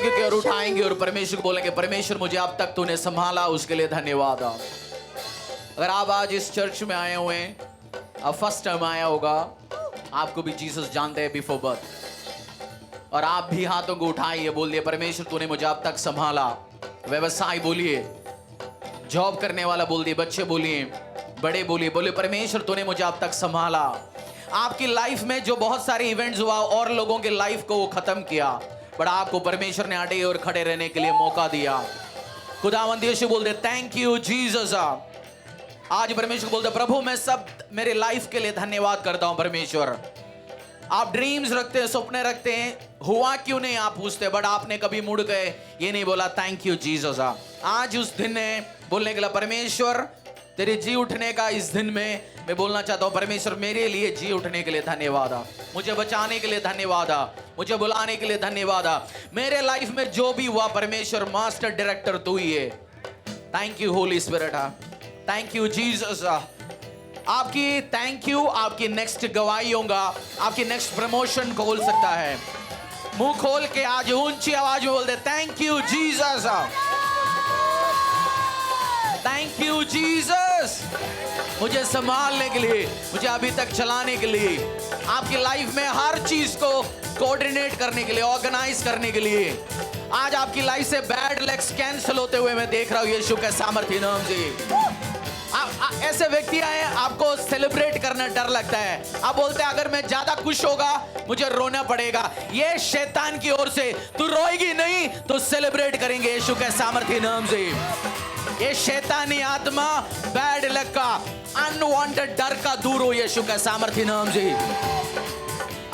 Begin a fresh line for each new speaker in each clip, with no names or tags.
स्वर्ग की ओर उठाएंगे और परमेश्वर को बोलेंगे, परमेश्वर मुझे अब तक तूने संभाला, उसके लिए धन्यवाद। अगर आप आज इस चर्च में आए हुए हैं, अब फर्स्ट टाइम आया होगा, आपको भी जीसस जानते हैं बिफोर बर्थ, और आप भी हाथों को उठाइए, बोलिए परमेश्वर तूने मुझे अब तक संभाला। व्यवसाय बोलिए, जॉब करने वाला बोल दिए, बच्चे बोलिए, बड़े बोलिए, बोलिए परमेश्वर तूने मुझे अब तक संभाला। आपकी लाइफ में जो बहुत सारे इवेंट्स हुआ और लोगों के लाइफ को वो खत्म किया, बट आपको परमेश्वर ने अड़े और खड़े रहने के लिए मौका दिया। खुदावंद यीशु बोल दे थैंक यू जीसस। आज परमेश्वर बोलते प्रभु मैं सब मेरे लाइफ के लिए धन्यवाद करता हूं परमेश्वर। आप ड्रीम्स रखते हैं, सपने रखते हैं, हुआ क्यों नहीं आप पूछते, बट आपने कभी मुड़ गए ये नहीं बोला थैंक यू जीसस। आज उस दिन ने बोलने के लिए परमेश्वर तेरे जी उठने का इस दिन में मैं बोलना चाहता हूं परमेश्वर मेरे लिए जी उठने के लिए धन्यवाद, मुझे बचाने के लिए धन्यवाद, मुझे बुलाने के लिए धन्यवाद। मेरे लाइफ में जो भी हुआ परमेश्वर मास्टर डायरेक्टर तू ही है। Thank you Holi spirit, thank you Jesus. आपकी थैंक यू आपकी नेक्स्ट गवाही होगा, आपकी नेक्स्ट प्रमोशन खोल सकता है। मुंह खोल के आज ऊंची आवाज में बोल दे thank you Jesus, thank you Jesus, मुझे संभालने के लिए, मुझे अभी तक चलाने के लिए, आपकी लाइफ में हर चीज को कोऑर्डिनेट करने के लिए, ऑर्गेनाइज करने के लिए। आज आपकी लाइफ से बैड लक्स कैंसिल होते हुए मैं देख रहा हूं यीशु के सामर्थ्य नाम से। ऐसे व्यक्ति आए आपको सेलिब्रेट करना डर लगता है, आप बोलते हैं अगर मैं ज्यादा खुश होगा मुझे रोना पड़ेगा। ये शैतान की ओर से, तू रोएगी नहीं तो सेलिब्रेट करेंगे यीशु के सामर्थ्य नाम से। ये शैतानी आत्मा बैड लक का, अनवांटेड डर का दूर हो यीशु के सामर्थ्य नाम से।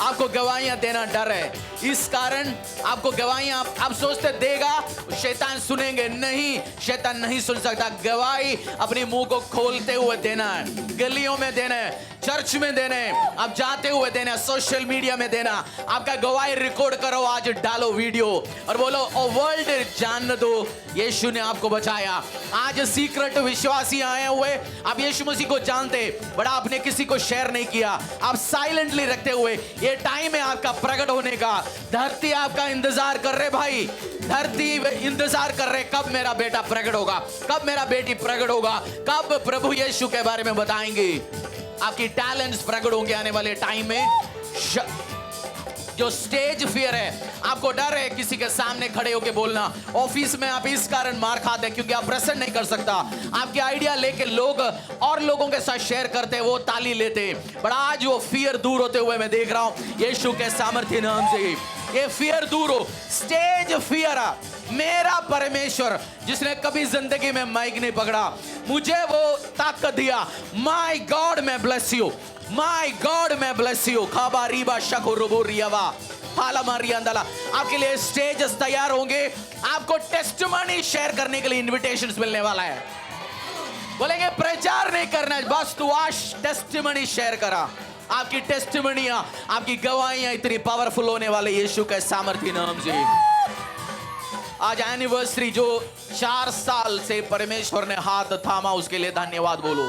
आपको गवाहियां देना डर है, इस कारण आपको गवाहियां आप सोचते देगा शैतान सुनेंगे, नहीं, शैतान नहीं सुन सकता। गवाही अपने मुंह को खोलते हुए देना है, गलियों में देना है, चर्च में देना है, आप जाते हुए देना है, सोशल मीडिया में देना। आपका गवाही रिकॉर्ड करो, आज डालो वीडियो और बोलो ओ वर्ल्ड जान दो यीशु ने आपको बचाया। आज सीक्रेट विश्वासी आए हुए, आप यीशु मसीह को जानते बट आपने किसी को शेयर नहीं किया, आप साइलेंटली रखते हुए, ये टाइम है आपका प्रकट होने का। धरती आपका इंतजार कर रहे भाई, धरती इंतजार कर रहे कब मेरा बेटा प्रकट होगा, कब मेरा बेटी प्रकट होगा, कब प्रभु यीशु के बारे में बताएंगे। आपकी टैलेंट्स प्रकट होंगे आने वाले टाइम में। जो स्टेज फियर है, आपको डर है किसी के सामने खड़े होके बोलना, ऑफिस में आप इस कारण मार खाते हैं क्योंकि आप प्रेजेंट नहीं कर सकता। आपके आइडिया लेके लोग और लोगों के साथ शेयर करते हैं, वो ताली लेते हैं, बट आज वो फियर दूर होते हुए मैं देख रहा हूं यीशु के सामर्थ्य नाम से। ये फियर दूर हो, स्टेज फियर। मेरा परमेश्वर जिसने कभी जिंदगी में माइक नहीं पकड़ा, मुझे वो ताकत दिया। माय गॉड मैं ब्लेस यू, माय गॉड मैं ब्लेस यू। खाबा रीबा शकुरुबु रियावा हाला मारियांदला। आपके लिए स्टेजेस तैयार होंगे, आपको टेस्टिमनी शेयर करने के लिए इनविटेशंस मिलने वाला है। बोलेंगे प्रचार नहीं करना है, बस तू आज टेस्टिमनी शेयर करा। आपकी टेस्टिमनियां, आपकी गवाहियां इतनी पावरफुल होने वाले यीशु के सामर्थ्य नाम से। आज एनिवर्सरी जो 4 साल से परमेश्वर ने हाथ थामा, उसके लिए धन्यवाद बोलो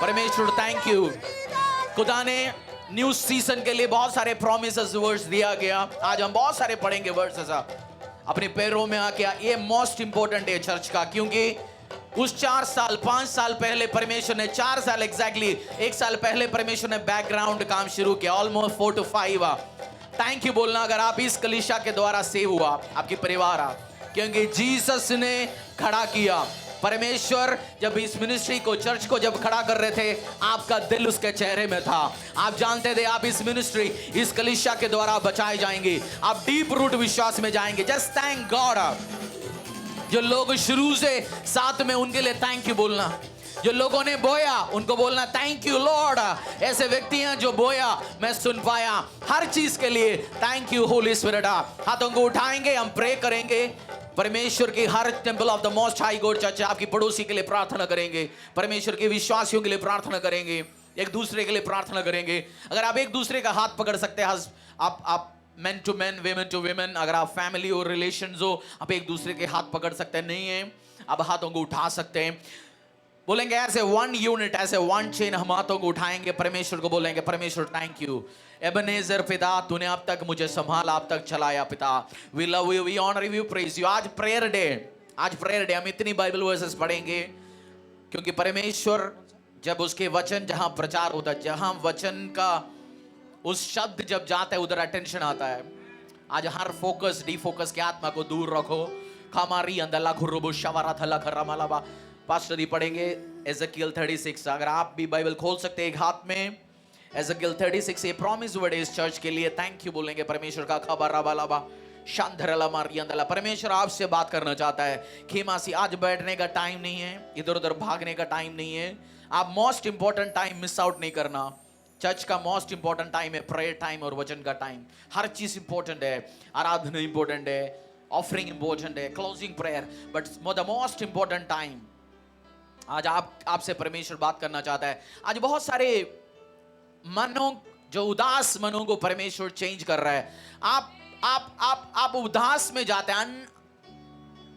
परमेश्वर, थैंक यू। खुदा ने न्यू सीजन के लिए बहुत सारे प्रॉमिसेस वर्ड्स दिया गया, आज हम बहुत सारे पढ़ेंगे वर्ड्स ऐसा अपने पैरों में आके। ये मोस्ट इंपॉर्टेंट है चर्च का, क्योंकि उस 4 साल 5 साल पहले परमेश्वर ने 4 साल एग्जैक्टली 1 साल पहले परमेश्वर ने बैकग्राउंड काम शुरू किया, ऑलमोस्ट 4 to 5। थैंक यू बोलना अगर आप इस कलीसिया के द्वारा सेव हुआ, आपकी परिवार क्योंकि जीसस ने खड़ा किया। परमेश्वर जब इस मिनिस्ट्री को, चर्च को जब खड़ा कर रहे थे, आपका दिल उसके चेहरे में था। आप जानते थे आप इस मिनिस्ट्री, इस कलीसिया के द्वारा बचाए जाएंगे, आप डीप रूट विश्वास में जाएंगे। Just thank God. जो लोग शुरू से साथ में, उनके लिए थैंक यू बोलना। जो लोगों ने बोया उनको बोलना थैंक यू लॉर्ड। ऐसे व्यक्ति हैं जो बोया मैं सुन पाया, हर चीज के लिए थैंक यू होली स्पिरिट। हाथों को उठाएंगे, हम प्रे करेंगे। परमेश्वर की हर temple of the most high God church, आपकी पड़ोसी के लिए प्रार्थना करेंगे, परमेश्वर के विश्वासियों के लिए प्रार्थना करेंगे, एक दूसरे के लिए प्रार्थना करेंगे। अगर आप एक दूसरे का हाथ पकड़ सकते हैं, आप men to men, women to women, अगर आप फैमिली और रिलेशंस हो, आप एक दूसरे के हाथ पकड़ सकते हैं। नहीं है, आप हाथों को उठा सकते हैं। बोलेंगे ऐसे वन यूनिट, ऐसे वन चेन, हम हाथों को उठाएंगे, परमेश्वर को बोलेंगे परमेश्वर थैंक यू एबनेजर पिता, तूने अब तक मुझे संभाला, अब तक चलाया पिता। We love you, we honour you, praise you. आज प्रेयर डे, आज प्रेयर डे, हम इतनी बाइबल वर्सेस पढ़ेंगे क्योंकि परमेश्वर जब उसके वचन जहां प्रचार होता है, जहां वचन का उस शब्द जब जाता है उधर अटेंशन आता है। आज हर फोकस डिफोकस के आत्मा को दूर रखो। खामारी अंदला खुरुबु शवारा थला खरामालाबा पास्टर दी पढ़ेंगे एज़ेकियल 36। अगर आप भी बाइबल खोल सकते हैं एक हाथ में, एज़ेकियल 36 ये प्रॉमिस वर्ड है इस चर्च के लिए। थैंक यू बोलेंगे परमेश्वर का। खबरा बालाबा शांधरला मारियंदला, परमेश्वर आपसे बात करना चाहता है। खेमासी आज बैठने का टाइम नहीं है, इधर उधर भागने का टाइम नहीं है। आप most important time miss out नहीं करना। चर्च का मोस्ट इंपॉर्टेंट टाइम है प्रेयर टाइम और वचन का टाइम। हर चीज इंपॉर्टेंट है, आराधना इंपॉर्टेंट है, ऑफरिंग इंपॉर्टेंट है, closing prayer, but the most important time आज आपसे परमेश्वर बात करना चाहता है। आज बहुत सारे मनों, जो उदास मनों को परमेश्वर चेंज कर रहा है। आप उदास में जाते हैं,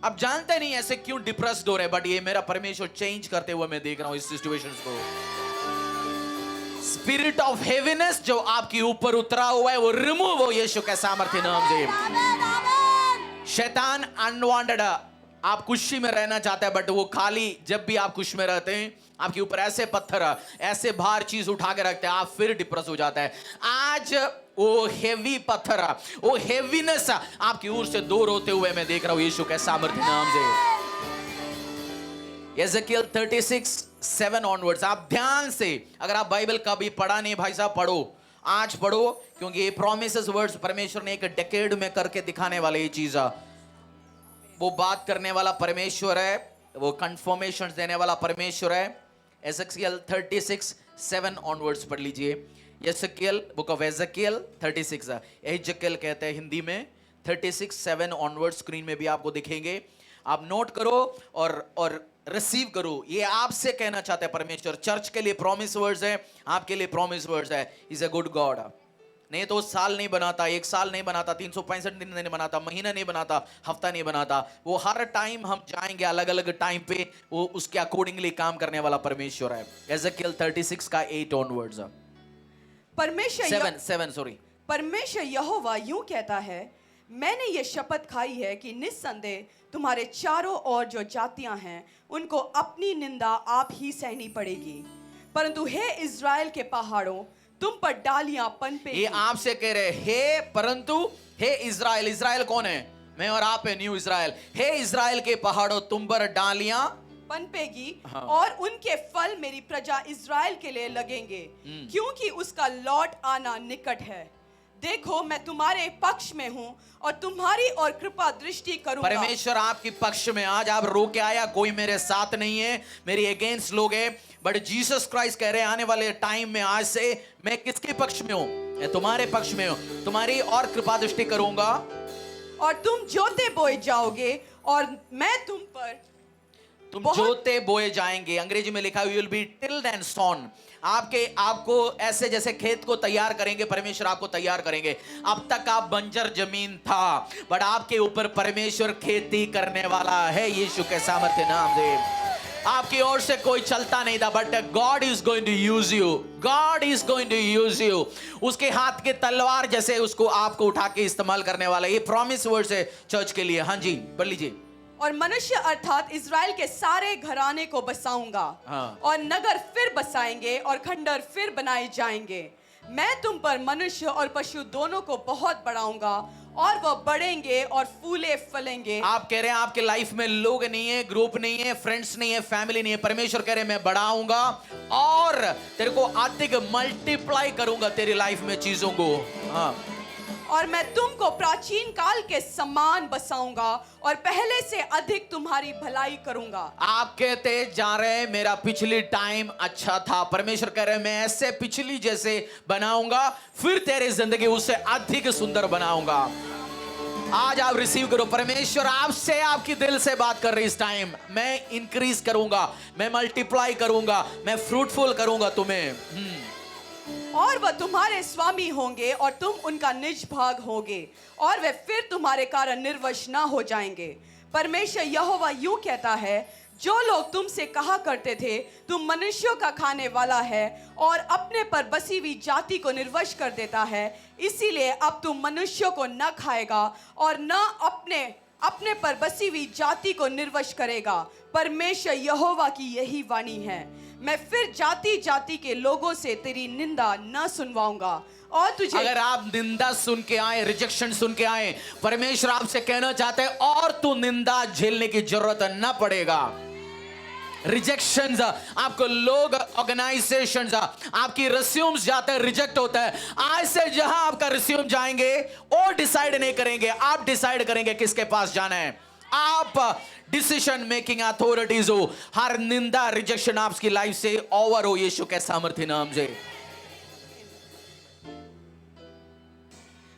आप जानते नहीं ऐसे क्यों डिप्रेस्ड हो रहे हैं, बट ये मेरा परमेश्वर चेंज करते हुए मैं देख रहा हूं इस सिचुएशंस को। स्पिरिट ऑफ हेवीनेस जो आपके ऊपर उतरा हुआ है वो रिमूव हो यीशु के सामर्थ्य नाम से। शैतान अनवांटेड, आप खुशी में रहना चाहते हैं बट वो खाली, जब भी आप खुश में रहते हैं आपके ऊपर ऐसे पत्थर, ऐसे भार चीज उठा के रखते हैं, आप फिर डिप्रेस हो जाता है। आज वो हेवी पत्थर, वो हेवीनेस आपकी ओर से दूर होते हुए मैं देख रहा हूं यीशु के सामर्थ्य नाम से। एज़ेकियल 36:7 ऑनवर्ड्स, आप ध्यान से, अगर आप बाइबल का भी पढ़ा नहीं भाई साहब, पढ़ो, आज पढ़ो, क्योंकि ये प्रोमिसेस वर्ड्स परमेश्वर ने एक डेकेड में करके दिखाने वाले ये चीज, वो बात करने वाला परमेश्वर है, वो कंफर्मेशन देने वाला परमेश्वर है। एज़ेकियल 36:7 ऑनवर्ड्स पढ़ लीजिए। एज़ेकियल, बुक ऑफ एज़ेकियल 36, एज़ेकियल कहते हैं हिंदी में। 36:7 ऑनवर्ड्स स्क्रीन में भी आपको दिखेंगे, आप नोट करो और रिसीव करो। ये आपसे कहना चाहते हैं परमेश्वर। चर्च के लिए प्रॉमिस वर्ड्स है, आपके लिए प्रॉमिस वर्ड्स है। Is a good God. नहीं तो साल नहीं बनाता, एक साल नहीं बनाता, 365 दिन नहीं बनाता, महीना नहीं बनाता, हफ्ता नहीं बनाता। वो हर टाइम हम जाएंगे अलग अलग टाइम पे, वो उसके अकॉर्डिंगली काम करने वाला परमेश्वर है। एज़ेकियल 36 का 8 ऑनवर्ड्स,
परमेश्वर यहोवा यूं कहता है, मैंने ये शपथ खाई है कि निस्संदेह तुम्हारे चारों ओर जो जातियां हैं उनको अपनी निंदा आप ही सहनी पड़ेगी, परंतु हे इज़राइल के पहाड़ों तुम पर डालियां पनपेगी।
ये आपसे कह रहे हे, परंतु हे इज़राइल, इज़राइल कौन है? मैं और आप है, न्यू इज़राइल। हे इज़राइल के पहाड़ों तुम पर डालियां
पनपेगी, हाँ। और उनके फल मेरी प्रजा इज़राइल के लिए लगेंगे, क्योंकि उसका लौट आना निकट है। देखो मैं तुम्हारे पक्ष में हूँ और तुम्हारी और कृपा दृष्टि करूंगा।
परमेश्वर आपके पक्ष में। आज आप रो के आया, कोई मेरे साथ नहीं है, मेरे अगेंस्ट लोग हैं, बट जीसस क्राइस्ट कह रहे हैं आने वाले टाइम में आज से मैं किसके पक्ष में हूँ? मैं तुम्हारे पक्ष में हूँ, तुम्हारी और कृपा दृष्टि करूंगा।
और तुम जोते बोए जाओगे और मैं तुम
जोते बोए जाएंगे। अंग्रेजी में लिखा है you will be tilled and sown. आपको ऐसे जैसे खेत को तैयार करेंगे, परमेश्वर आपको तैयार करेंगे। अब तक आप बंजर जमीन था, बट आपके ऊपर परमेश्वर खेती करने वाला है यीशु के सामर्थ्य नाम से। आपकी ओर से कोई चलता नहीं था, but God is going to use you, God is going to use you. उसके हाथ के तलवार जैसे उसको आपको उठा के इस्तेमाल करने वाला। ये प्रॉमिस वर्ड्स है चर्च के लिए। हाँ जी, पढ़ लीजिए।
और मनुष्य अर्थात इज़राइल के सारे घराने को बसाऊंगा, हाँ। और नगर फिर बसाएंगे और खंडर फिर बनाए जाएंगे। मैं तुम पर मनुष्य और पशु दोनों को बहुत बढ़ाऊंगा और वह बढ़ेंगे और फूले फलेंगे। आप
कह रहे हैं आपके लाइफ में लोग नहीं है, ग्रुप नहीं है, फ्रेंड्स नहीं है, फैमिली नहीं है। परमेश्वर कह रहे हैं मैं बढ़ाऊंगा और तेरे को अधिक मल्टीप्लाई करूंगा तेरी लाइफ में चीजों को। हाँ।
और मैं तुमको प्राचीन काल के समान बसाऊंगा और पहले से अधिक तुम्हारी भलाई करूंगा।
आप कहते जा रहे हैं मेरा पिछली टाइम अच्छा था, परमेश्वर कह रहे हैं मैं ऐसे पिछली जैसे बनाऊंगा, फिर तेरी जिंदगी उससे अधिक सुंदर बनाऊंगा। आज आप रिसीव करो। परमेश्वर आपसे, आपकी दिल से बात कर रही इस टाइम। मैं इंक्रीज करूंगा, मैं मल्टीप्लाई करूंगा, मैं फ्रूटफुल करूंगा तुम्हें।
और वह तुम्हारे स्वामी होंगे और तुम उनका निज भाग होगे, और वे फिर तुम्हारे कारण निर्वश ना हो जाएंगे। परमेश्वर यहोवा यूं कहता है, जो लोग तुमसे कहा करते थे तुम मनुष्यों का खाने वाला है और अपने पर बसी हुई जाति को निर्वश कर देता है, इसीलिए अब तुम मनुष्यों को न खाएगा और न अपने पर बसी हुई जाति को निर्वश करेगा। परमेश्वर यहोवा की यही वाणी है, मैं फिर जाति जाति के लोगों से तेरी निंदा न सुनवाऊंगा और तुझे।
अगर आप निंदा सुन के आए, रिजेक्शन सुन के आए, परमेश्वर आपसे कहना चाहते हैं और तू निंदा झेलने की जरूरत न पड़ेगा। रिजेक्शंस आपको लोग, ऑर्गेनाइजेशंस, आपकी रिज्यूम्स जाते हैं, रिजेक्ट होता है। आज से जहां आपका रिज्यूम जाएंगे वो डिसाइड नहीं करेंगे, आप डिसाइड करेंगे किसके पास जाना है। आप डिसीजन मेकिंग अथॉरिटीज हो। हर निंदा, रिजेक्शन आपकी लाइफ से ओवर हो यीशु के सामर्थ्य नाम से।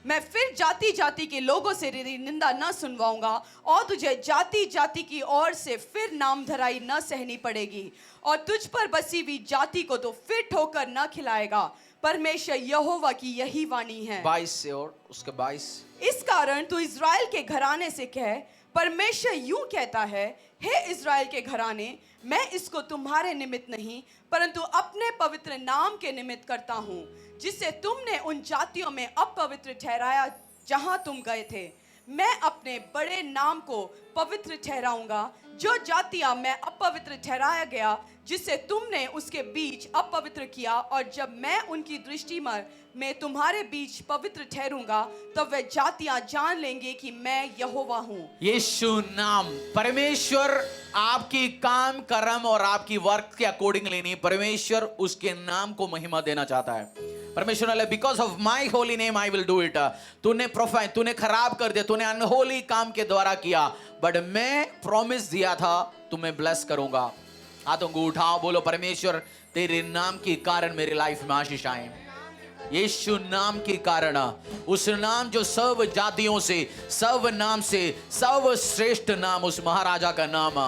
मैं फिर जाति जाति के लोगों से तेरी निंदा न सुनवाऊंगा और तुझे जाति जाति की ओर से फिर नाम धराई न सहनी पड़ेगी और तुझ पर बसी हुई जाति को तो फिर ठोकर न खिलाएगा। परमेश्वर यहोवा की यही वाणी है।
22 से और उसके 22।
इस कारण तू इज़राइल के घराने से कह, परमेश्वर यूं कहता है, हे इज़राइल के घराने, मैं इसको तुम्हारे निमित्त नहीं परंतु अपने पवित्र नाम के निमित्त करता हूं, जिसे तुमने उन जातियों में अपवित्र ठहराया जहां तुम गए थे। मैं अपने बड़े नाम को पवित्र ठहराऊंगा। जो जातियां मैं अपवित्र ठहराया गया, जिसे तुमने उसके बीच अपवित्र किया, और जब मैं उनकी दृष्टि में तुम्हारे बीच पवित्र ठहरूंगा, तब वे जातियां जान लेंगे कि मैं यहोवा हूं।
यीशु नाम। परमेश्वर आपकी काम कर्म और आपकी वर्क के अकॉर्डिंगली नहीं, परमेश्वर उसके नाम को महिमा देना चाहता है। परमेश्वर ने because of my holy name I will do it. तूने प्रोफाइल, तूने खराब कर दिया, तूने अनहोली काम के द्वारा किया, बट मैं प्रॉमिस दिया था तुम्हें ब्लेस करूंगा। हाथों को उठाओ, बोलो परमेश्वर तेरे नाम के कारण मेरी लाइफ में आशीष आए। यीशु नाम के कारण, उस नाम जो सर्व जातियों से, सर्व नाम से सर्वश्रेष्ठ नाम, उस महाराजा का नाम।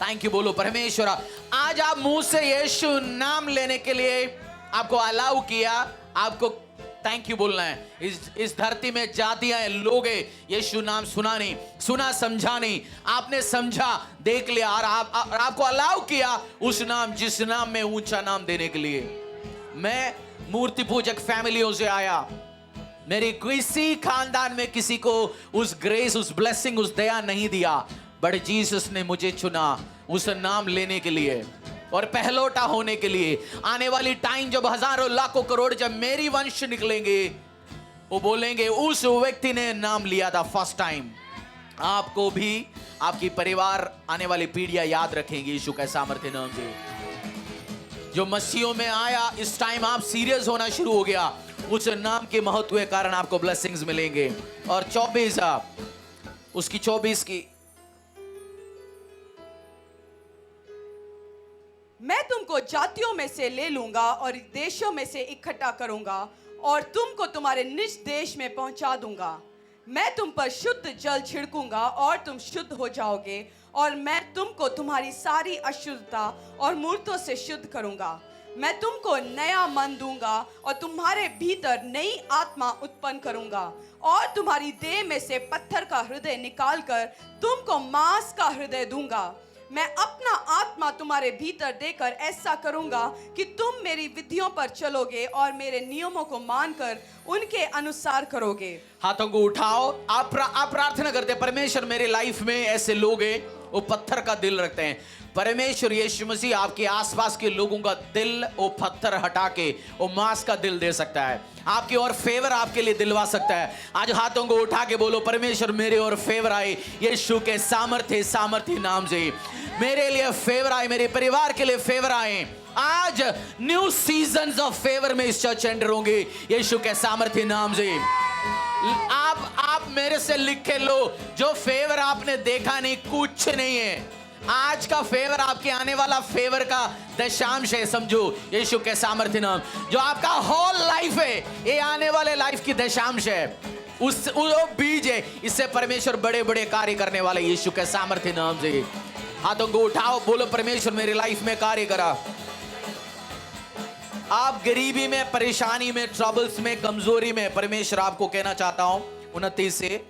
थैंक यू बोलो परमेश्वर। आज आप मुंह से यीशु नाम लेने के लिए आपको अलाउ किया, आपको थैंक यू बोलना है। इस धरती में जातियां हैं, लोग हैं, यीशु नाम सुना नहीं, सुना समझा नहीं, आपने समझा देख लिया और आपको अलाउ किया उस नाम, जिस नाम में ऊंचा नाम देने के लिए। मैं मूर्ति पूजक फैमिलियों से आया, मेरी किसी खानदान में किसी को उस ग्रेस, उस ब्लेसिंग, उस दया नहीं दिया, बट जीसस ने मुझे चुना उस नाम लेने के लिए और पहलौटा होने के लिए। आने वाली टाइम जब हजारों लाखों करोड़ जब मेरी वंश निकलेंगे, वो बोलेंगे उस व्यक्ति ने नाम लिया था फर्स्ट टाइम। आपको भी, आपकी परिवार, आने वाली पीढ़ियां याद रखेंगी यीशु का सामर्थ्य नाम से। जो मसीहों में आया, इस टाइम आप सीरियस होना शुरू हो गया, उस नाम के महत्व के कारण आपको ब्लेसिंग्स मिलेंगे। और 24 उसकी 24 की,
मैं तुमको जातियों में से ले लूंगा और देशों में से इकट्ठा करूंगा और तुमको तुम्हारे निज देश में पहुंचा दूंगा। मैं तुम पर शुद्ध जल छिड़कूंगा और तुम शुद्ध हो जाओगे और मैं तुमको तुम्हारी सारी अशुद्धता और मूर्तों से शुद्ध करूंगा। मैं तुमको नया मन दूंगा और तुम्हारे भीतर नई आत्मा उत्पन्न करूंगा और तुम्हारी देह में से पत्थर का हृदय निकालकर तुमको मांस का हृदय दूंगा। मैं अपना आत्मा तुम्हारे भीतर देकर ऐसा करूंगा कि तुम मेरी विधियों पर चलोगे और मेरे नियमों को मानकर उनके अनुसार करोगे।
हाथों को उठाओ, आप प्रार्थना करते हैं, परमेश्वर मेरे लाइफ में ऐसे लोग हैं वो पत्थर का दिल रखते हैं। परमेश्वर यीशु मसीह आपके आसपास के लोगों का दिल, वो पत्थर हटा के वो मांस का दिल दे सकता है, आपकी और फेवर आपके लिए दिलवा सकता है। आज हाथों को उठा के बोलो परमेश्वर मेरे और फेवर आए यीशु के सामर्थ्य नाम से। मेरे लिए फेवर आए, मेरे परिवार के लिए फेवर आए। आज न्यू सीजन्स ऑफ फेवर में इस चर्च एंटर होंगे यीशु के सामर्थ्य नाम से। आप मेरे से लिख के लो, जो फेवर आपने देखा नहीं, कुछ नहीं है। आज का फेवर आपके आने वाला फेवर का दशांश है, समझो यीशु के सामर्थ्य नाम। जो आपका होल लाइफ है, ये आने वाले लाइफ की दशांश है, वो बीज है। इससे परमेश्वर बड़े बड़े कार्य करने वाले यीशु के सामर्थ्य नाम से। हाथों को उठाओ, बोलो परमेश्वर मेरी लाइफ में कार्य करा। आप गरीबी में, परेशानी में, ट्रबल्स में, कमजोरी में, परमेश्वर आपको कहना चाहता हूं 29 से,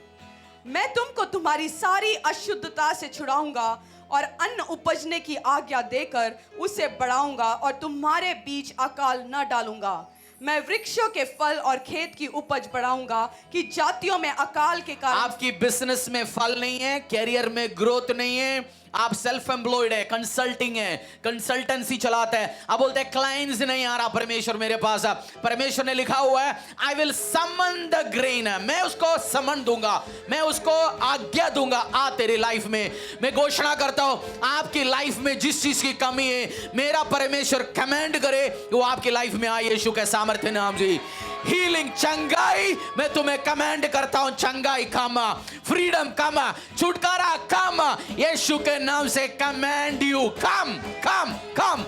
मैं तुमको तुम्हारी सारी अशुद्धता से छुड़ाऊंगा और अन्न उपजने की आज्ञा देकर उसे बढ़ाऊंगा और तुम्हारे बीच अकाल न डालूंगा। मैं वृक्षों के फल और खेत की उपज बढ़ाऊंगा कि जातियों में अकाल के कारण
आपकी बिजनेस में फल नहीं है, कैरियर में ग्रोथ नहीं है, आप सेल्फ एम्प्लॉयड है, कंसल्टिंग है, कंसल्टेंसी चलाते हैं, आप बोलते हैं क्लाइंट्स नहीं आ रहा परमेश्वर मेरे पास। परमेश्वर ने लिखा हुआ है I will summon the grain, मैं उसको समन दूंगा, मैं उसको आज्ञा दूंगा आ तेरी लाइफ में। मैं घोषणा करता हूं आपकी लाइफ में जिस चीज की कमी है मेरा परमेश्वर कमांड करे वो आपकी लाइफ में आए यीशु के सामर्थ्य नाम से। हीलिंग, चंगाई, मैं तुम्हें कमांड करता हूं, चंगाई कम, फ्रीडम कम, छुटकारा कम, यीशु के नाम से command you come come come,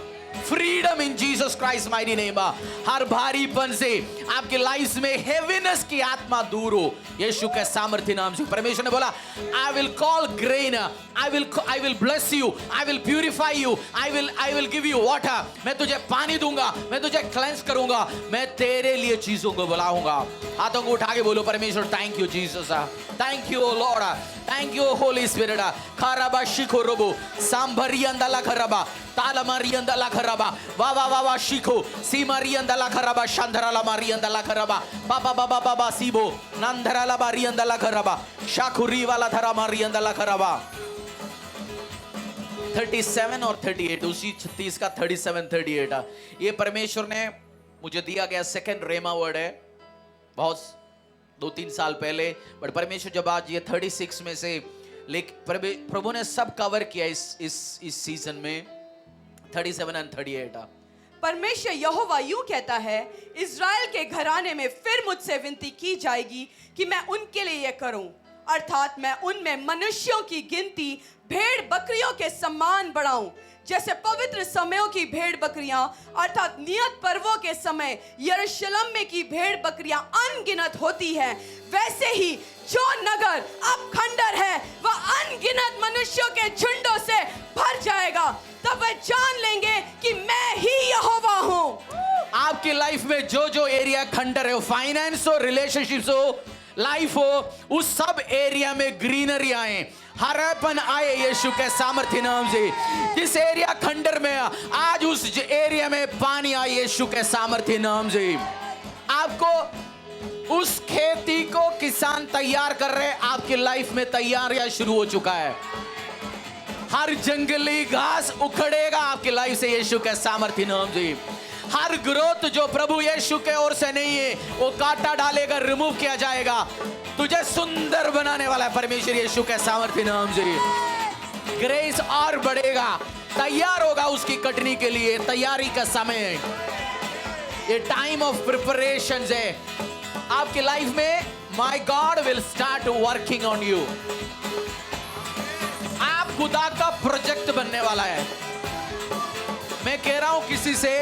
freedom in Jesus Christ mighty name. हर भारीपन से आपकी लाइफ में हेवीनेस की आत्मा दूर हो यीशु के सामर्थ्य नाम से। परमेश्वर ने बोला I will call grain, I will bless you, I will purify you, I will give you water, मैं तुझे पानी दूंगा, मैं तुझे क्लेंस करूंगा, मैं तेरे लिए चीजों को बुलाऊंगा। हाथों को उठा के बोलो परमेश्वर thank you Jesus, thank you Lord, thank you Holi spirit. खराबा शिखो रोबो सांभरियंदला खराबा ताला मारियंदला खराबा वावा वावा शिखो सीमारियंदला खराबा शांधराला मारियंदला खराबा बाबा बाबा बाबा सीबो नंधराला मारियंदला खराबा शाखुरी वाला धरा मारियंदला खराबा। 37 और 38, उसी 36 का 37 38 ये परमेश्वर ने मुझे दिया गया सेकंड रेमा वर्ड है, बहुत 2-3 साल पहले, बट परमेश्वर जब आज ये 36 में से प्रभु ने सब कवर किया इस सीजन में 37 और 38।
परमेश्वर यहोवा यूं कहता है इज़राइल के घराने में फिर मुझसे विनती की जाएगी कि मैं उनके लिए यह करूं, अर्थात मैं उनमें मनुष्यों की गिनती भेड़ बकरियों के समान बढ़ाऊं। जैसे पवित्र समयों की भेड़ बकरियां अर्थात नियत पर्वों के समय यरूशलेम में की भेड़ बकरियां अनगिनत होती हैं, वैसे ही जो नगर अब खंडर है वह अनगिनत मनुष्यों के झुंडों से भर जाएगा। तब वे जान लेंगे कि मैं ही यहोवा हूं।
आपकी लाइफ में जो जो एरिया खंडर है, फाइनेंस हो, रिलेशनशिप्स हो, लाइफ हो, उस सब एरिया में ग्रीनरी आए, हरापन आए यीशु के सामर्थ्य नाम से। जिस एरिया खंडर में आज उस एरिया में पानी आए यीशु के सामर्थ्य नाम से। आपको उस खेती को किसान तैयार कर रहे, आपकी लाइफ में तैयारियां शुरू हो चुका है। हर जंगली घास उखड़ेगा आपकी लाइफ से यीशु के सामर्थ्य नाम से। हर ग्रोथ जो प्रभु यीशु के ओर से नहीं है वो काटा डालेगा, रिमूव किया जाएगा। तुझे सुंदर बनाने वाला है परमेश्वर यीशु के सामर्थ्य नाम से। ग्रेस और बढ़ेगा, तैयार होगा उसकी कटनी के लिए, तैयारी का समय है, ये टाइम ऑफ प्रिपरेशन है आपकी लाइफ में। My God will start working on you. आप खुदा का प्रोजेक्ट बनने वाला है। मैं कह रहा हूं किसी से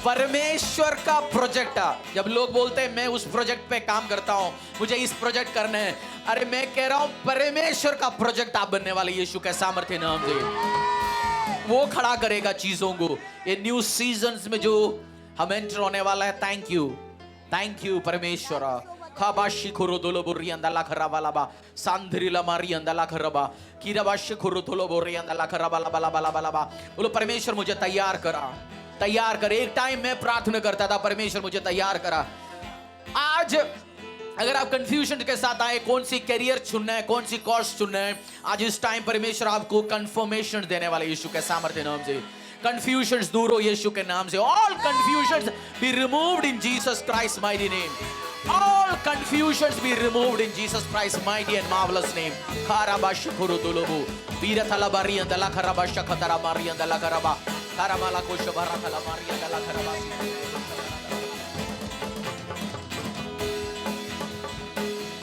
परमेश्वर का प्रोजेक्ट। जब लोग बोलते हैं मैं उस प्रोजेक्ट पे काम करता हूं, मुझे इस प्रोजेक्ट करना है, अरे मैं कह रहा हूं परमेश्वर का प्रोजेक्ट आप बनने वाले यीशु के सामर्थ्य नाम से। वो खड़ा करेगा चीजों को। ये न्यू सीजन्स में जो हम एंटर होने वाला है, थैंक यू परमेश्वर। खाबाशी खुरो दोलो बुरी अंदला खराबा लाबा सांधरीला मारी अंदला खराबा कीराबाशी खुरो दोलो बुरी अंदला खराबा लाबा लाबा लाबा लाबा। बोलो परमेश्वर मुझे तैयार कर। एक टाइम मैं प्रार्थना करता था परमेश्वर मुझे तैयार करा। आज अगर आप कंफ्यूजन के साथ आए कौन सी करियर चुनना है, कौन सी कोर्स चुनना है, आज इस टाइम परमेश्वर आपको कंफर्मेशन देने वाले यीशु के सामर्थ्य नाम से। कंफ्यूजन्स दूर हो यीशु के नाम से। All confusions be removed in Jesus Christ mighty name. All confusions be removed in Jesus Christ's mighty and marvelous name. Karabash kurudulubu. Birathala bariyan dala karabasha katara mariyan dala karaba. Karamala kosha barathala mariyan dala karabasi.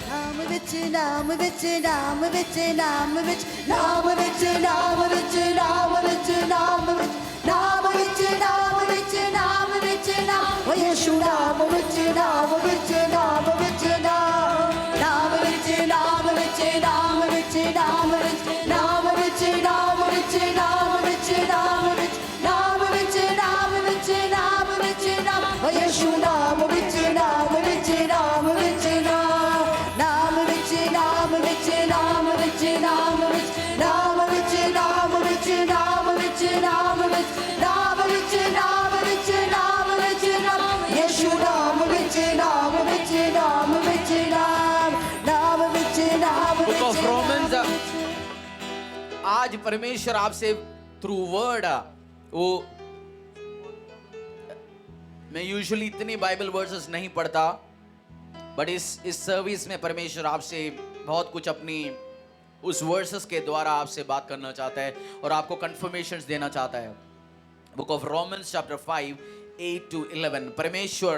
नाम विच नाम विच नाम विच नाम विच नाम विच नाम विच नाम विच नाम विच नाम विच नाम विच नाम विच नाम यीशु नाम विच नाम विच नाम विच नाम विच नाम विच नाम विच नाम विच नाम विच नाम विच नाम विच नाम विच नाम विच नाम विच नाम विच नाम यीशु नाम विच नाम विच नाम विच नाम विच नाम विच नाम विच नाम विच नाम विच नाम
ऑफ रोमन्स, आज परमेश्वर आपसे थ्रू वर्ड, वो मैं यूजुअली इतनी बाइबल वर्सेस नहीं पढ़ता, बट इस सर्विस में परमेश्वर आपसे बहुत कुछ अपनी उस वर्सेस के द्वारा आपसे बात करना चाहता है और आपको कंफर्मेशंस देना चाहता है। Book of Romans chapter 5 8 to 11, परमेश्वर,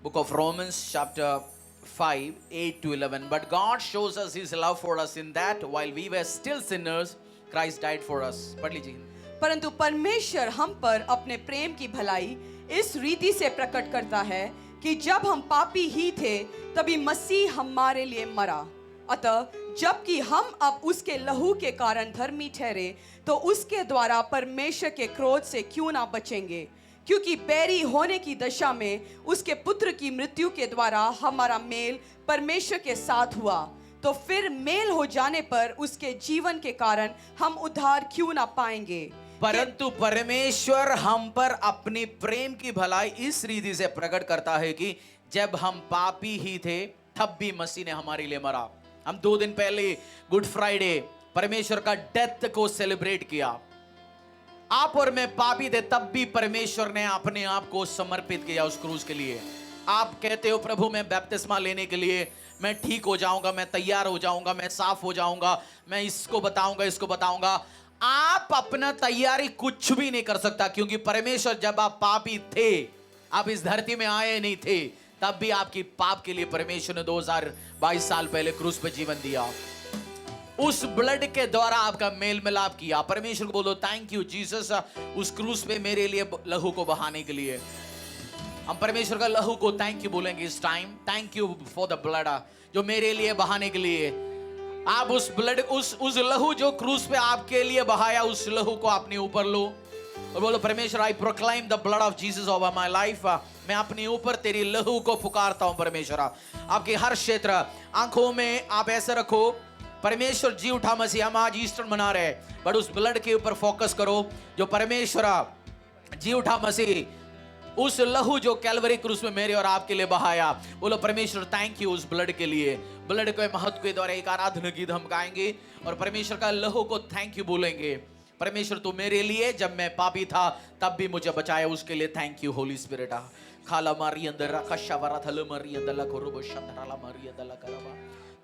book of Romans chapter 5 8 to 11, but God shows us his love for us in that while we were still sinners Christ died for us। पढ़ लीजिए।
परंतु परमेश्वर हम पर अपने प्रेम की भलाई इस रीति से प्रकट करता है कि जब हम पापी ही थे तभी मसीह हमारे लिए मरा। अतः जबकि हम अब उसके लहू के कारण धर्मी ठहरे तो उसके द्वारा परमेश्वर के क्रोध से क्यों ना बचेंगे, क्योंकि बैरी होने की दशा में उसके पुत्र की मृत्यु के द्वारा हमारा मेल परमेश्वर के साथ हुआ, तो फिर मेल हो जाने पर उसके जीवन के कारण हम उद्धार क्यों ना पाएंगे।
परंतु परमेश्वर हम पर अपनी प्रेम की भलाई इस रीति से प्रकट करता है कि जब हम पापी ही थे तब भी मसीह ने हमारे लिए मरा। हम 2 दिन पहले गुड फ्राइडे परमेश्वर का डेथ को सेलिब्रेट किया। आप और मैं पापी थे तब भी परमेश्वर ने अपने आप को समर्पित किया उस क्रूज के लिए। आप कहते हो प्रभु मैं बपतिस्मा लेने के लिए मैं ठीक हो जाऊंगा, मैं तैयार हो जाऊंगा, मैं साफ हो जाऊंगा, मैं इसको बताऊंगा। आप अपना तैयारी कुछ भी नहीं कर सकता, क्योंकि परमेश्वर जब आप पापी थे, आप इस धरती में आए नहीं थे, तब भी आपकी पाप के लिए परमेश्वर ने 2022 साल पहले क्रूस पे जीवन दिया। उस ब्लड के द्वारा आपका मेल मिलाप किया। परमेश्वर को बोलो थैंक यू जीसस, उस क्रूस पे मेरे लिए लहू को बहाने के लिए। हम परमेश्वर का लहू को थैंक यू बोलेंगे इस time. Thank you for the blood, जो मेरे लिए बहाने के लिए। आप उस ब्लड, उस लहू जो क्रूस पे आपके लिए बहाया, उस लहू को अपने ऊपर लो और बोलो परमेश्वर I proclaim the blood of Jesus over my life. मैं अपने ऊपर तेरी लहू को पुकारता हूं परमेश्वर। आपके हर क्षेत्र, आंखों में आप ऐसे रखो परमेश्वर जी उठा मसीह। हम आज ईस्टर मना रहे हैं, बट उस ब्लड के ऊपर फोकस करो जो परमेश्वर जी उठा मसीह, उस लहू जो कैलवरी क्रूस में मेरे और आपके लिए बहाया। बोलो परमेश्वर थैंक यू उस ब्लड के लिए। ब्लड के महत्व के द्वारा एक आराधना गीत हम गाएंगे और परमेश्वर का लहू को थैंक यू बोलेंगे। परमेश्वर तू मेरे लिए जब मैं पापी था तब भी मुझे बचाया, उसके लिए थैंक यू होली स्पिरिट। खाला मारी अंदर कशवरा थल मारी अंदर खरोब शंतराला मारी अंदर करबा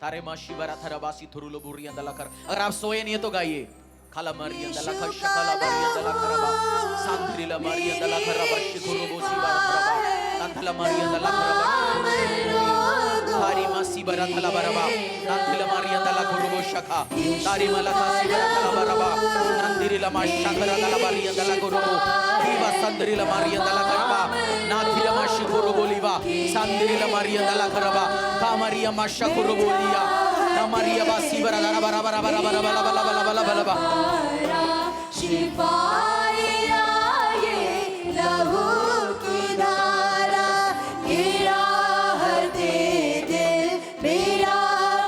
तारे मा शिवरा थरबासी थुरुलो बुरी अंदर कर। अगर आप सोए नहीं है तो गाइए। खाला मारी अंदर कशकला मारी अंदर करबा सांत्रिला मारी अंदर करबा शिखरोबो शिवरा करबा अंतला मारी अंदर करबा तारी मा शिवरा थला बरबा अंतला मारी अंदर खरोबो शखा तारी मा लखा शिवरा थला बरबा अंतरिला मा शखरा थला मारी अंदर खरोबो लीवा संतरिला मारी अंदर करबा नाथिला मा शिखरोबो लीवा संतरिला मारी अंदर करबा कामरिया मा शखरोबो लिया कामरिया बा शिवरा दरा बरा बरा बरा बरा बरा बरा बरा बरा बरा
शिफाया ये लहू की धारा, गिरा हर दे दिल मेरा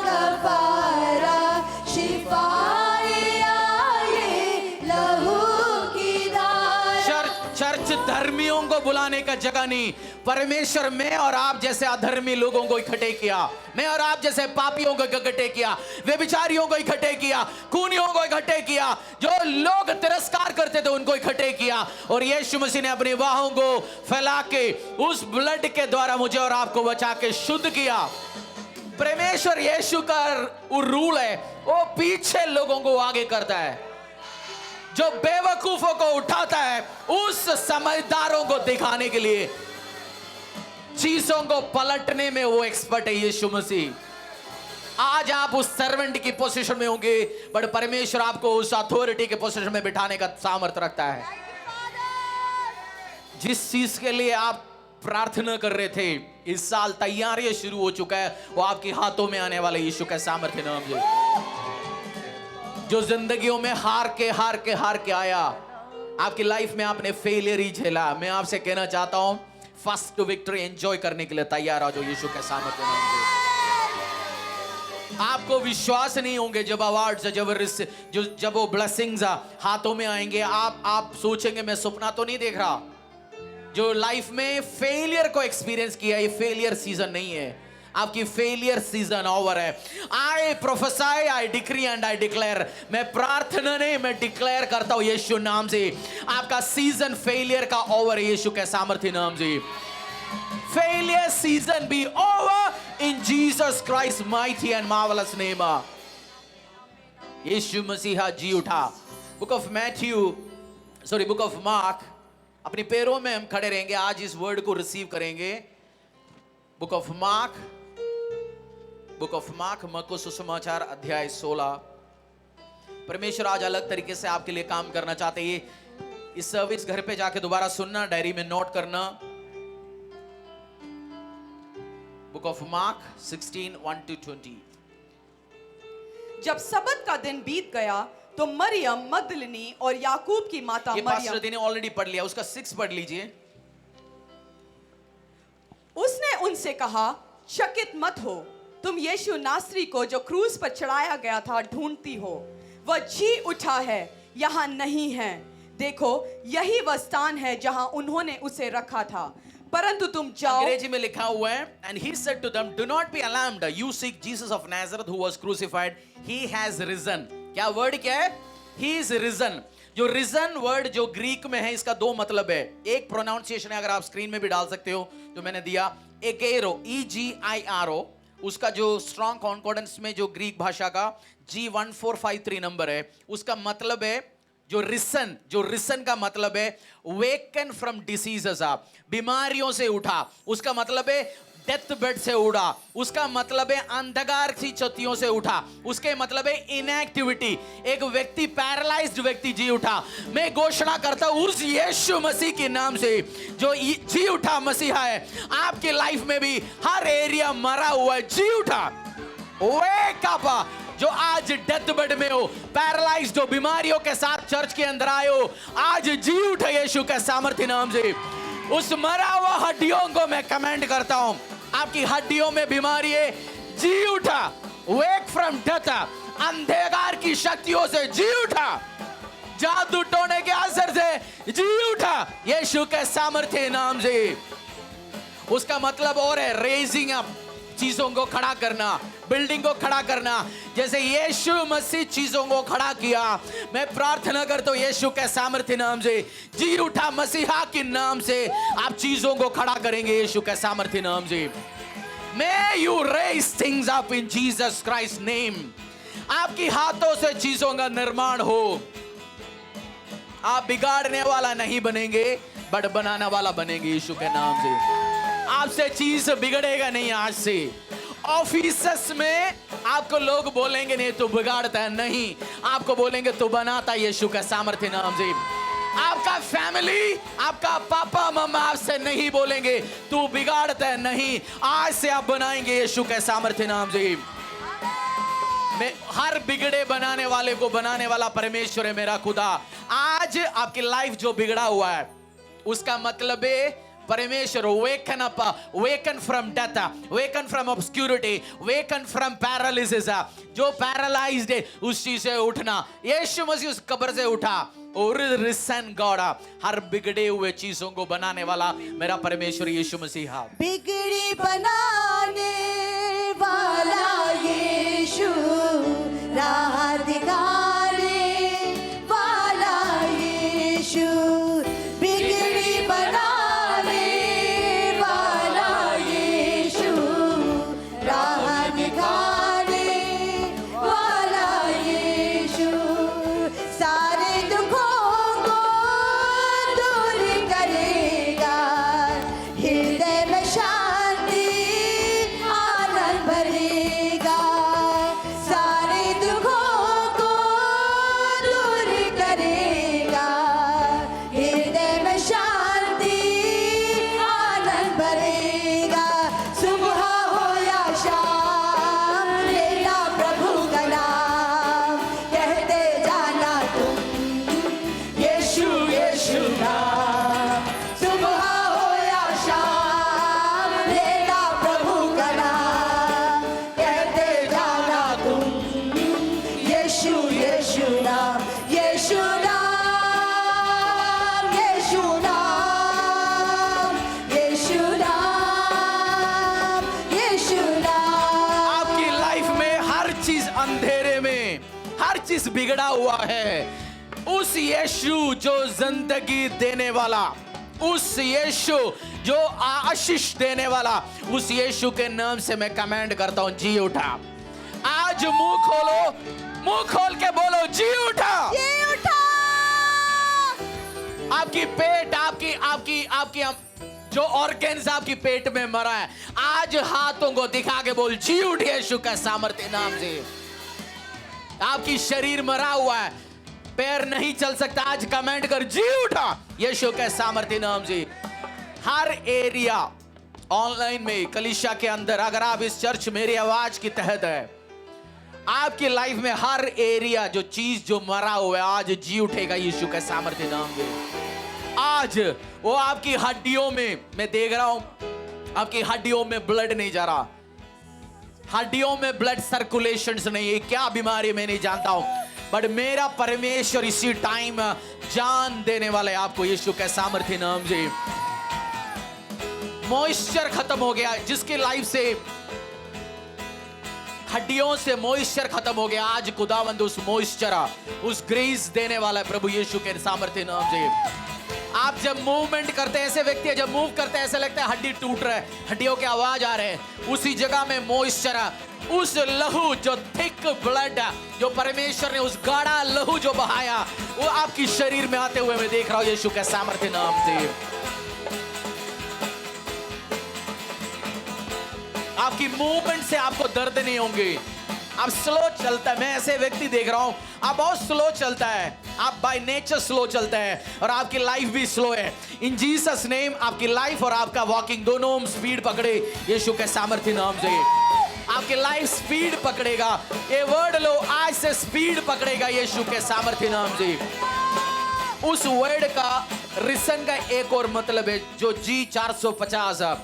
गफारा। शिफाया ये लहू की धारा।
चर्च धर्मियों को बुलाने का जगह नहीं। परमेश्वर में और आप जैसे अधर्मी लोगों को इकट्ठे किया, मैं और आप जैसे पापियों को इकट्ठे किया, व्यभिचारियों को इकट्ठे किया, खूनियों को इकट्ठे किया, जो लोग तिरस्कार करते थे उनको इकट्ठे किया। और यीशु मसीह ने अपनी बाहों को फैला के उस ब्लड के द्वारा मुझे और आपको बचा के शुद्ध किया। परमेश्वर यीशु का रूल है, वो पीछे लोगों को आगे करता है। जो बेवकूफों को उठाता है उस समझदारों को दिखाने के लिए, चीजों को पलटने में वो एक्सपर्ट है यीशु मसीह। आज आप उस सर्वेंट की पोजीशन में होंगे, बट परमेश्वर आपको उस अथॉरिटी के पोजीशन में बिठाने का सामर्थ्य रखता है। जिस चीज के लिए आप प्रार्थना कर रहे थे, इस साल तैयारी शुरू हो चुका है, वो आपके हाथों में आने वाले यीशु का सामर्थ्य नाम से। जो जिंदगियों में हार के आया, आपकी लाइफ में आपने फेलियर ही झेला, मैं आपसे कहना चाहता हूं फर्स्ट टू विक्ट्री एंजॉय करने के लिए तैयार हो जो यीशु के सामर्थ्य नाम से। आपको विश्वास नहीं होंगे जब अवार्ड्स, जब वो ब्लेसिंग्स हाथों में आएंगे, आप सोचेंगे मैं सपना तो नहीं देख रहा। जो लाइफ में फेलियर को एक्सपीरियंस किया, ये फेलियर सीजन नहीं है। आपकी फेलियर सीजन ओवर है। I prophesy, I decree and I declare, मैं प्रार्थना नहीं, मैं डिक्लेयर करता हूं यीशु नाम से, आपका सीजन फेलियर का ओवर है यीशु के सामर्थ्य नाम से। Failure season be over in Jesus Christ mighty and marvellous name. यीशु मसीहा जी उठा। बुक ऑफ मार्क, अपने पैरों में हम खड़े रहेंगे, आज इस वर्ड को रिसीव करेंगे। बुक ऑफ मार्क मरको सुसमाचार अध्याय 16। परमेश्वर आज अलग तरीके से आपके लिए काम करना चाहते हैं। इस सर्विस घर पे जाके दोबारा सुनना, डायरी में नोट करना। Book of mark 16:1-20।
जब सबत का दिन बीत गया तो मरियम मगदलिनी और याकूब की माता
ये पास्टर
मरियम,
ने ऑलरेडी पढ़ लिया, उसका 6 पढ़ लीजिए।
उसने उनसे कहा, चकित मत हो, तुम यीशु नासरी को जो क्रूस पर चढ़ाया गया था ढूंढती हो। वह जी उठा है, यहाँ नहीं है। देखो, यही वह स्थान है जहां उन्होंने उसे रखा था। परंतु तुम जाओ।
अंग्रेजी में लिखा हुआ है, and he said to them, do not be alarmed, you seek Jesus of Nazareth who was crucified, he has risen। क्या वर्ड क्या है? He is risen। जो risen वर्ड जो ग्रीक में है, इसका 2 मतलब है। एक प्रोनाउंसिएशन है, अगर आप स्क्रीन में भी डाल सकते हो जो मैंने दिया, एगेरो, EGIRO, उसका जो स्ट्रॉन्ग कॉन्कॉर्डेंस में जो ग्रीक भाषा का G1453 नंबर है, उसका मतलब है जो रिसन का मतलब है वेकन फ्रॉम डिसीजेस, बीमारियों से उठा। उसका मतलब है डेथ बेड से उठा। उसका मतलब है अंधकार की चोटियों से उठा। उसके मतलब है इनएक्टिविटी, एक व्यक्ति पैरालाइज्ड व्यक्ति जी उठा। मैं घोषणा करता हूं उस यीशु मसीह के नाम से जो जी उठा मसीहा है, आपके लाइफ में भी हर एरिया मरा हुआ है, जी उठा। Wake up. जो आज डेथ बेड में हो, पैरालाइज्ड हो, बीमारियों के साथ चर्च के अंदर आए हो, आज जी उठे यीशु के सामर्थ्य नाम से। उस मरा हुआ हड्डियों को मैं कमेंट करता हूं, आपकी हड्डियों में बीमारी है, जी उठा। वेक फ्रॉम डेथ, अंधकार की शक्तियों से जी उठा, जादू टोने के असर से जी उठा यीशु के सामर्थ्य नाम से। उसका मतलब और है रेजिंग अप, चीजों को खड़ा करना, बिल्डिंग को खड़ा करना। जैसे यीशु मसीह चीजों को खड़ा किया, मैं प्रार्थना करता हूं यीशु के सामर्थ्य नाम से, जी उठा मसीहा के नाम से आप चीजों को खड़ा करेंगे यीशु के सामर्थ्य नाम से। May you raise things up in Jesus Christ's name। आपकी हाथों से चीजों का निर्माण हो। आप बिगाड़ने वाला नहीं बनेंगे, बट बनाने वाला बनेंगे यीशु के नाम से। आपसे चीज बिगड़ेगा नहीं आज से। ऑफिस में आपको लोग बोलेंगे नहीं तू बिगाड़ता है, नहीं, आपको बोलेंगे तू बनाता है यीशु का सामर्थ्य नाम से। आपका फैमिली, आपका पापा मम्मा आपसे नहीं बोलेंगे तू बिगाड़ता है, नहीं, आज से आप बनाएंगे यीशु के सामर्थ्य नाम से। मैं हर बिगड़े बनाने वाले को बनाने वाला परमेश्वर है मेरा खुदा। आज आपकी लाइफ जो बिगड़ा हुआ है, उसका मतलब है परमेश्वर waken up, waken from death, waken from obscurity, waken from paralysis। जो पैरालाइज्ड है उस चीज से उठना। यीशु मसीह उस कब्र से उठा और risen God, हर बिगड़े हुए चीजों को बनाने वाला मेरा परमेश्वर यीशु मसीहा।
बिगड़ी बनाने वाला यीशु, राह दिखाने वाला यीशु, बिगड़ी बनाने वाला यीशु, राह दिखाने वाला यीशु, सारे दुखों को दूर करेगा, हृदय में शांति आनंद भरेगा।
अंधेरे में हर चीज बिगड़ा हुआ है, उस यीशु जो जिंदगी देने वाला, उस यीशु जो आशीष देने वाला, उस यीशु के नाम से मैं कमांड करता हूं, जी उठा। आज मुंह खोलो, मुंह खोल के बोलो, जी उठा।
जी उठा।
आपकी पेट, आपकी आपकी आपकी जो ऑर्गन्स आपकी पेट में मरा है, आज हाथों को दिखा के बोल, जी उठ यीशु का सामर्थ्य नाम से। आपकी शरीर मरा हुआ है, पैर नहीं चल सकता, आज कमेंट कर, जी उठा यीशु के सामर्थ्य नाम से। हर एरिया ऑनलाइन में, कलीसिया के अंदर, अगर आप इस चर्च मेरी आवाज के तहत है, आपकी लाइफ में हर एरिया जो चीज जो मरा हुआ है, आज जी उठेगा यीशु के सामर्थ्य नाम से। आज वो आपकी हड्डियों में, मैं देख रहा हूं आपकी हड्डियों में ब्लड नहीं जा रहा, हड्डियों में ब्लड सर्कुलेशन नहीं है, क्या बीमारी मैं नहीं जानता हूं, बट मेरा परमेश्वर इसी टाइम जान देने वाला है आपको यीशु के सामर्थ्य नाम से। मॉइस्चर खत्म हो गया, जिसकी लाइफ से हड्डियों से मॉइस्चर खत्म हो गया, आज खुदावंद उस मॉइस्चर, उस ग्रेस देने वाला है प्रभु यीशु के सामर्थ्य नाम से। आप जब मूवमेंट करते हैं, ऐसे व्यक्ति जब मूव करते हैं ऐसे लगता है हड्डी टूट रहा है, हड्डियों की आवाज आ रहे हैं, उसी जगह में मॉइस्चर, उस लहू जो थिक ब्लड, जो परमेश्वर ने उस गाढ़ा लहू जो बहाया, वो आपकी शरीर में आते हुए मैं देख रहा हूं यीशु के सामर्थ्य नाम से। आपकी मूवमेंट से आपको दर्द नहीं होंगे, आप स्लो चलता है, मैं ऐसे व्यक्ति देख रहा हूं, आप बहुत स्लो चलता है, आप बाय नेचर स्लो चलता है और आपकी लाइफ भी स्लो है। इन जीसस नेम आपकी लाइफ और आपका वॉकिंग दोनों स्पीड पकड़े यीशु के सामर्थ्य नाम से। आपकी लाइफ स्पीड पकड़ेगा, ये वर्ड लो, आज से स्पीड पकड़ेगा यीशु के सामर्थ्य नाम से। उस वर्ड का रिसन का एक और मतलब है जो G450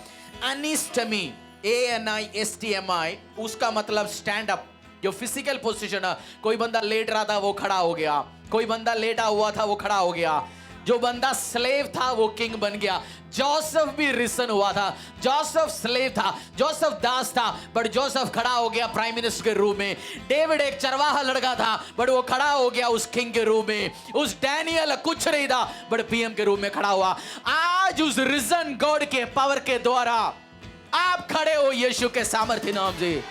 अनिस्टमी, ANISTMI, उसका मतलब स्टैंड अप, जो फिजिकल पोजीशन है। कोई बंदा लेट रहा था वो खड़ा हो गया, कोई बंदा लेटा हुआ था वो खड़ा हो गया, जो बंदा स्लेव था वो किंग बन गया। जोसेफ भी रिसन हुआ था, जोसेफ स्लेव था, जोसेफ दास था, बट जोसेफ खड़ा हो गया प्राइम मिनिस्टर के रूप में। डेविड एक चरवाहा लड़का था, बट वो खड़ा हो गया उस किंग के रूप में। उस डैनियल कुछ नहीं था, बट पीएम के रूप में खड़ा हुआ। आज उस रिसन गॉड के पावर के द्वारा आप खड़े हो यीशु के सामर्थ्य नाम से।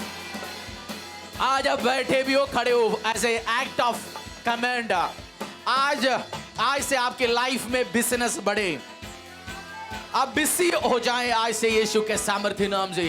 आज आप बैठे भी हो, खड़े हो, as a act of command. आज से आपकी लाइफ में बिजनेस बढ़े, आप बिजी हो जाएं आज से यीशु के सामर्थ्य नाम से।